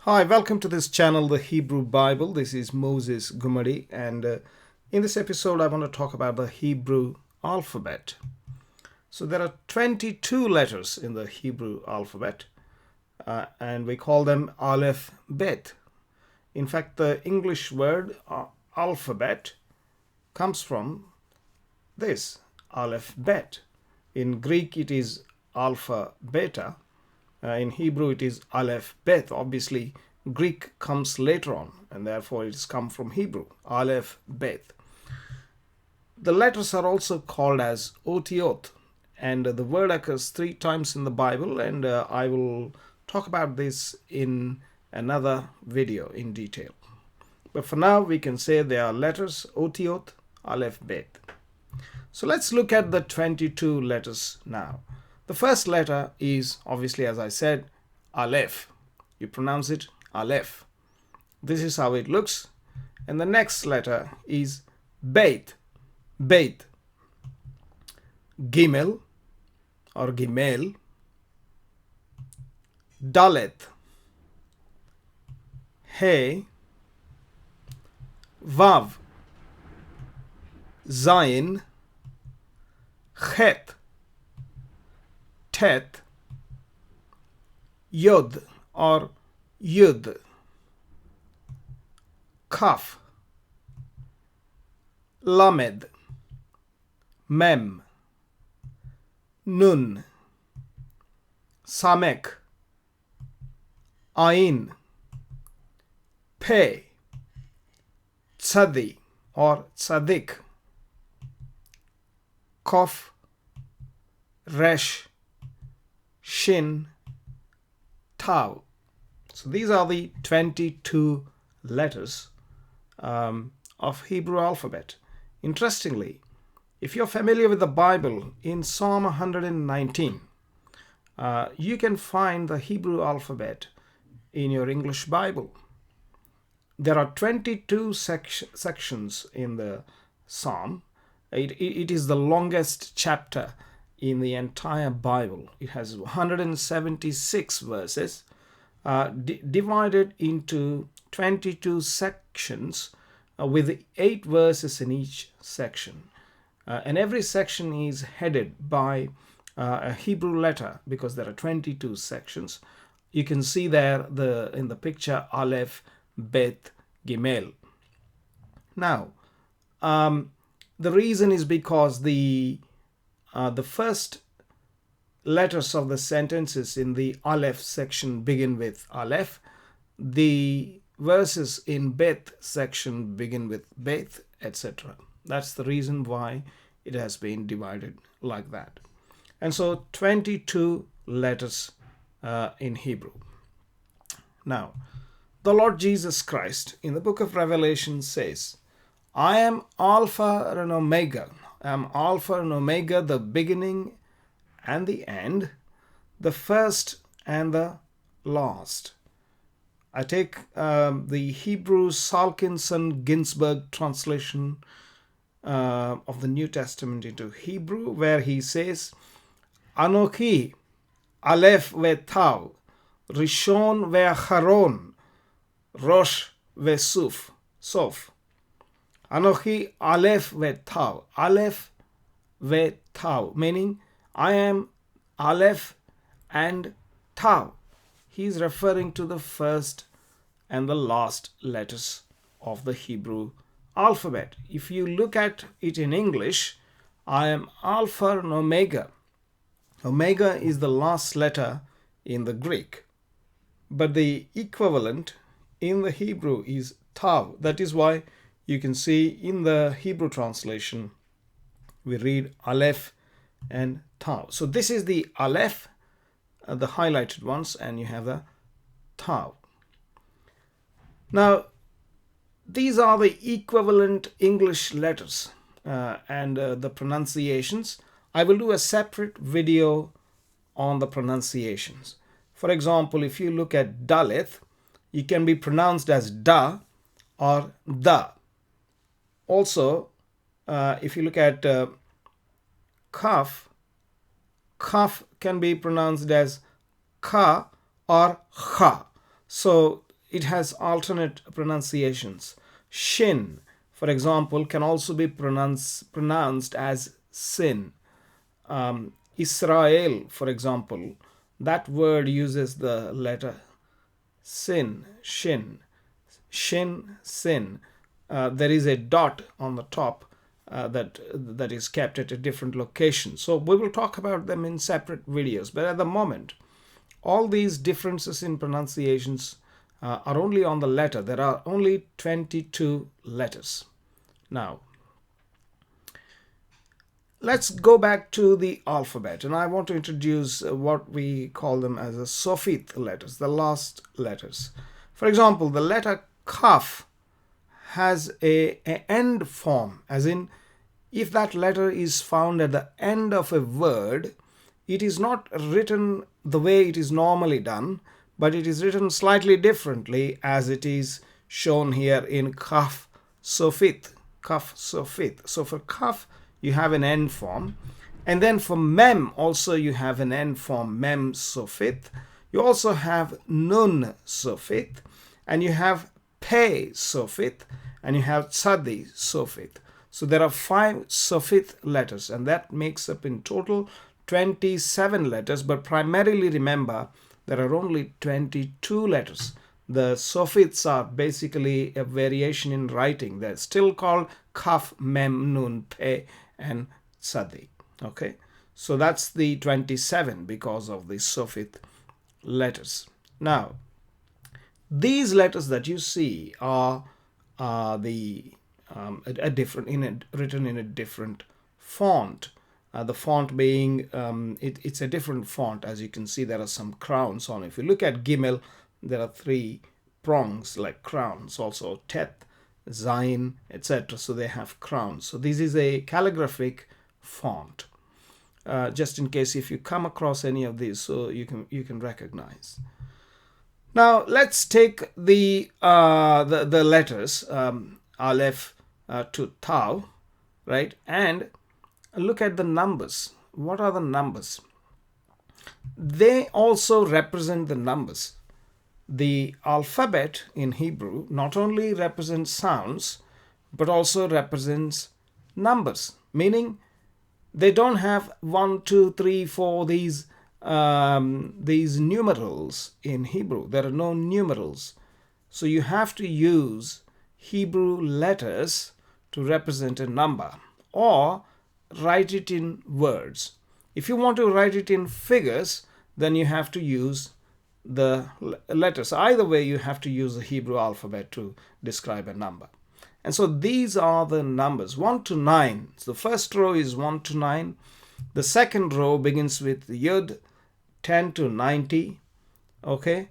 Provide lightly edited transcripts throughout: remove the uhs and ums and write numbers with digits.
Hi, welcome to this channel, The Hebrew Bible. This is Moses Gumadi, and in this episode I want to talk about the Hebrew alphabet. So there are 22 letters in the Hebrew alphabet, and we call them Aleph Bet. In fact, the English word alphabet comes from this, Aleph Bet. In Greek it is Alpha Beta. In Hebrew it is Aleph Bet. Obviously Greek comes later on and therefore it has come from Hebrew, Aleph Bet. The letters are also called as Otiot, and the word occurs 3 times in the Bible, and I will talk about this in another video in detail. But for now we can say they are letters Otiot, Aleph Bet. So let's look at the 22 letters now. The first letter is, obviously, as I said, Aleph. You pronounce it Aleph. This is how it looks. And the next letter is Beit. Beit. Gimel or Gimel. Dalet. He. Vav. Zayin. Chet. Tet, Yod or Yud, Kaf, Lamed, Mem, Nun, Samek, Ain, Pe, Tzadi or Tzadik, Kof, Resh, Shin, Tav. So these are the 22 letters of Hebrew alphabet. Interestingly, if you're familiar with the Bible, in Psalm 119, you can find the Hebrew alphabet in your English Bible. There are 22 sections in the Psalm. It is the longest chapter in the entire Bible. It has 176 verses divided into 22 sections with 8 verses in each section. And every section is headed by a Hebrew letter because there are 22 sections. You can see there in the picture Aleph, Bet, Gimel. Now, the reason is because the first letters of the sentences in the Aleph section begin with Aleph. The verses in Bet section begin with Bet, etc. That's the reason why it has been divided like that. And so 22 letters in Hebrew. Now, the Lord Jesus Christ in the book of Revelation says, I am Alpha and Omega. I am Alpha and Omega, the beginning and the end, the first and the last. I take the Hebrew Salkinson Ginsberg translation of the New Testament into Hebrew, where he says, Anochi, Aleph ve'Tav, Rishon ve'Acharon, Rosh ve'Suf, Sof. Anochi Aleph ve'Tav, Aleph ve'Tav, meaning I am Aleph and Tav. He is referring to the first and the last letters of the Hebrew alphabet. If you look at it in English, I am Alpha and Omega. Omega is the last letter in the Greek, but the equivalent in the Hebrew is Tav. That is why you can see in the Hebrew translation, we read Aleph and Tav. So this is the Aleph, the highlighted ones, and you have the Tav. Now, these are the equivalent English letters and the pronunciations. I will do a separate video on the pronunciations. For example, if you look at Dalet, it can be pronounced as Da or Da. Also, if you look at Kaf, Kaf can be pronounced as Ka or Kha. So it has alternate pronunciations. Shin, for example, can also be pronounced as sin. Israel, for example, that word uses the letter sin, shin, sin. There is a dot on the top that is kept at a different location. So we will talk about them in separate videos. But at the moment, all these differences in pronunciations are only on the letter. There are only 22 letters. Now, let's go back to the alphabet, and I want to introduce what we call them as the Sofit letters, the last letters. For example, the letter Kaf has a end form, as in if that letter is found at the end of a word, it is not written the way it is normally done, but it is written slightly differently, as it is shown here in Kaf Sofit. Kaf Sofit. So for Kaf, you have an end form. And then for Mem, also you have an end form, Mem Sofit. You also have Nun Sofit. And you have Pe Sofit. And you have Tzadi Sofit. So there are 5 Sofit letters, and that makes up in total 27 letters. But primarily remember, there are only 22 letters. The Sofits are basically a variation in writing. They're still called Kaf, Mem, Nun, Pe, and Tzadi. Okay, so that's the 27 because of the Sofit letters. Now, these letters that you see are written in a different font. The font being it's a different font. As you can see, there are some crowns on it. If you look at Gimel, there are 3 prongs like crowns. Also Tet, Zayin, etc. So they have crowns. So this is a calligraphic font. Just in case if you come across any of these, so you can recognize. Now let's take the letters Aleph to Tau, right, and look at the numbers. What are the numbers? They also represent the numbers. The alphabet in Hebrew not only represents sounds, but also represents numbers, meaning they don't have 1, 2, 3, 4, these numerals in Hebrew. There are no numerals. So you have to use Hebrew letters to represent a number, or write it in words. If you want to write it in figures, then you have to use the letters. Either way, you have to use the Hebrew alphabet to describe a number. And so these are the numbers 1 to 9. So the first row is 1 to 9. The second row begins with Yud, 10 to 90. Okay,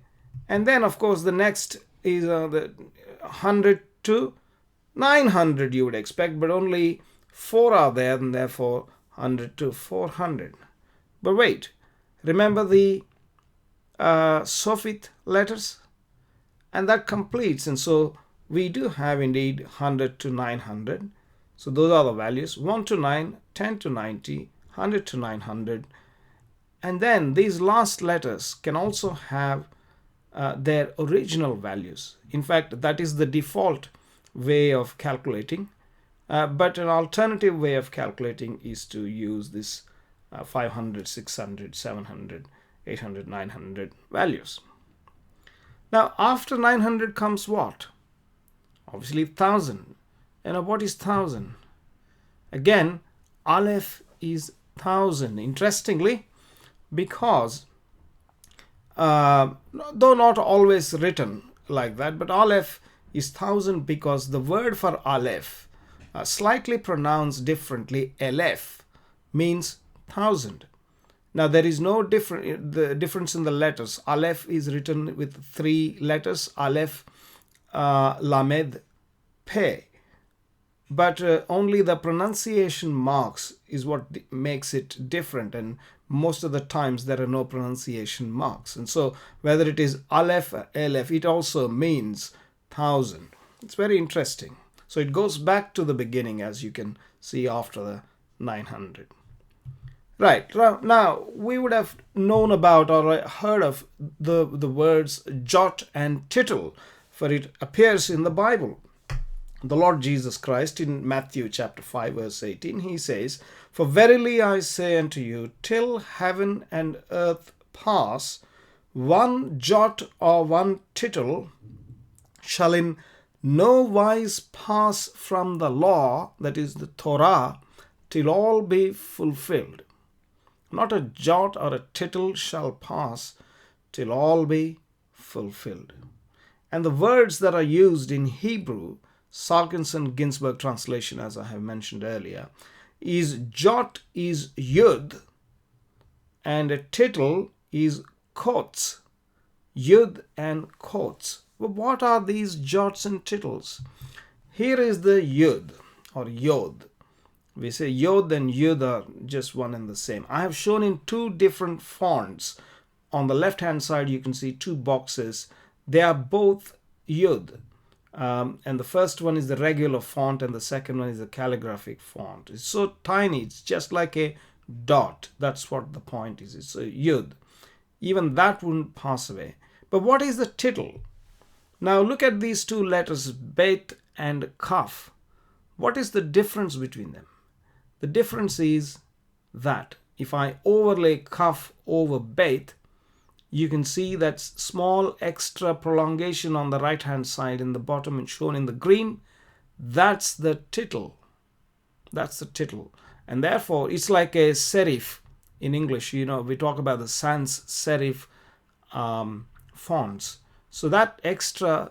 and then of course the next is the 100 to 900 you would expect, but only 4 are there, and therefore 100 to 400. But wait, remember the Sofit letters, and that completes. And so we do have indeed 100 to 900. So those are the values: 1 to 9, 10 to 90, 100 to 900. And then these last letters can also have their original values. In fact, that is the default way of calculating. But an alternative way of calculating is to use this 500, 600, 700, 800, 900 values. Now, after 900 comes what? Obviously 1000. And what is 1000? Again, Aleph is 1000. Interestingly, because though not always written like that, but Aleph is 1000 because the word for Aleph, slightly pronounced differently, Aleph, means 1000. Now there is no difference in the letters. Aleph is written with 3 letters: Aleph, Lamed, Pe. But only the pronunciation marks is what makes it different, and most of the times there are no pronunciation marks. And so whether it is Aleph or Aleph, it also means 1000. It's very interesting. So it goes back to the beginning, as you can see after the 900. Right, now we would have known about or heard of the words Jot and Tittle. for it appears in the Bible. The Lord Jesus Christ in Matthew chapter 5 verse 18, he says, "For verily I say unto you, till heaven and earth pass, one jot or one tittle shall in no wise pass from the law," that is the Torah, "till all be fulfilled." Not a jot or a tittle shall pass till all be fulfilled. And the words that are used in Hebrew, Sarkinson Ginsburg translation, as I have mentioned earlier, is jot is yud and a tittle is quotes. Yud and quotes. Well, what are these jots and tittles? Here is the yud or yod. We say yod and yud are just one and the same. I have shown in two different fonts. On the left hand side you can see two boxes. They are both yud. And the first one is the regular font and the second one is the calligraphic font. It's so tiny, it's just like a dot. That's what the point is. It's a yud. Even that wouldn't pass away. But what is the tittle? Now look at these two letters, bet and kaf. What is the difference between them? The difference is that if I overlay kaf over bet, you can see that small extra prolongation on the right hand side in the bottom and shown in the green. That's the tittle. That's the tittle. And therefore it's like a serif in English. You know, we talk about the sans serif fonts. So that extra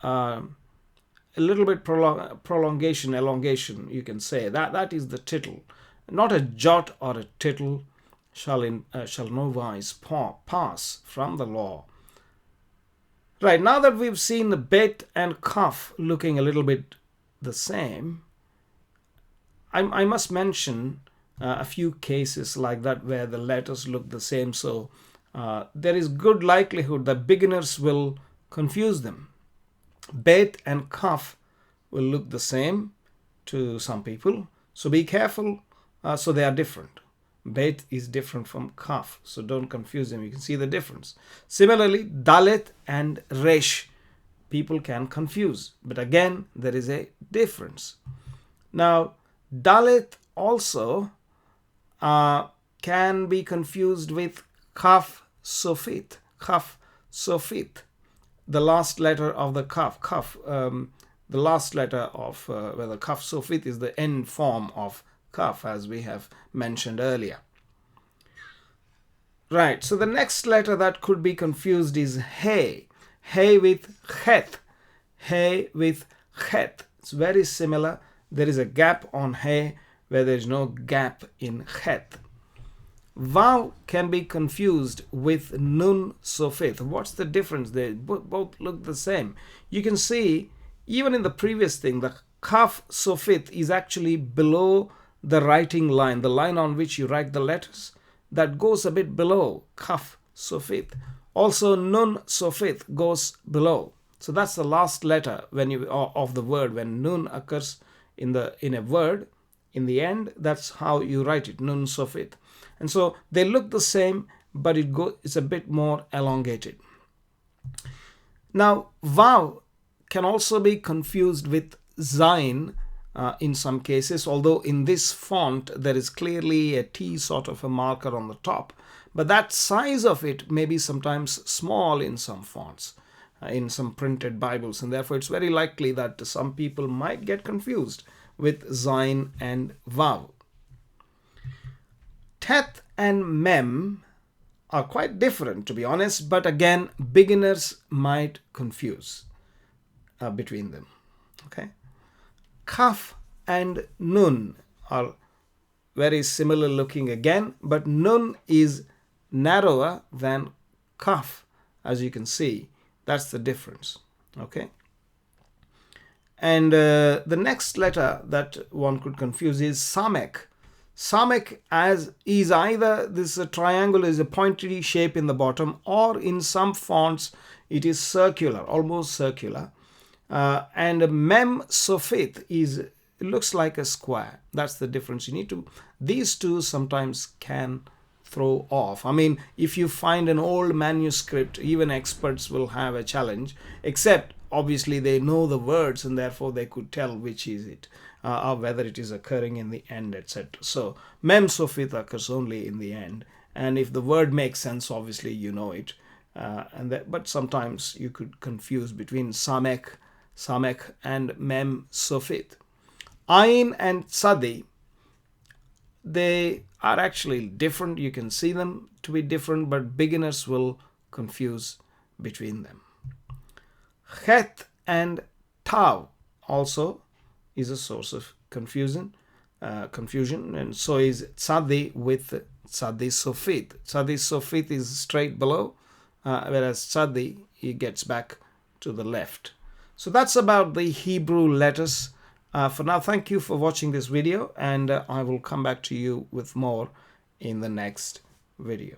a little bit prolongation, elongation, you can say, that is the tittle. Not a jot or a tittle shall no wise pass from the law. Right, now that we've seen the bet and kaf looking a little bit the same, I must mention a few cases like that where the letters look the same. So there is good likelihood that beginners will confuse them. Bet and kaf will look the same to some people. So be careful. So they are different. Bet is different from kaf. So don't confuse them. You can see the difference. Similarly, dalet and resh. People can confuse. But again, there is a difference. Now, dalet also can be confused with kaf sofit. Kaf sofit. The last letter of the kaf. The last letter of the kaf sofit is the end form of kaf, as we have mentioned earlier. Right, so the next letter that could be confused is he. He with chet. He with chet. It's very similar. There is a gap on he where there is no gap in chet. Vav can be confused with nun sofit. What's the difference? They both look the same. You can see even in the previous thing, the kaf sofit is actually below the writing line, the line on which you write the letters. That goes a bit below kaf sofit. Also nun sofit goes below. So that's the last letter of the word. When nun occurs in a word, in the end, that's how you write it, nun sofit. And so they look the same, but it's a bit more elongated. Now, vav can also be confused with zayin in some cases, although in this font there is clearly a T sort of a marker on the top. But that size of it may be sometimes small in some fonts, in some printed Bibles, and therefore it's very likely that some people might get confused with zayin and vav. Tet and mem are quite different, to be honest, but again, beginners might confuse between them. Okay, kaf and nun are very similar looking again, but nun is narrower than kaf, as you can see. That's the difference. Okay. And the next letter that one could confuse is samek. Samek is either this triangle is a pointy shape in the bottom, or in some fonts it is circular, almost circular. And mem sofit looks like a square. That's the difference. These two sometimes can throw off. I mean, if you find an old manuscript, even experts will have a challenge, except obviously they know the words and therefore they could tell which is it, or whether it is occurring in the end, etc. So mem sofit occurs only in the end, and if the word makes sense, obviously you know it. But sometimes you could confuse between samek and mem sofit. Ain and tzadi, they are actually different. You can see them to be different, but beginners will confuse between them. Het and tav also is a source of confusion, and so is tzadi with tzadi sofit. Tzadi sofit is straight below, whereas tzadi, he gets back to the left. So that's about the Hebrew letters. For now, thank you for watching this video, and I will come back to you with more in the next video.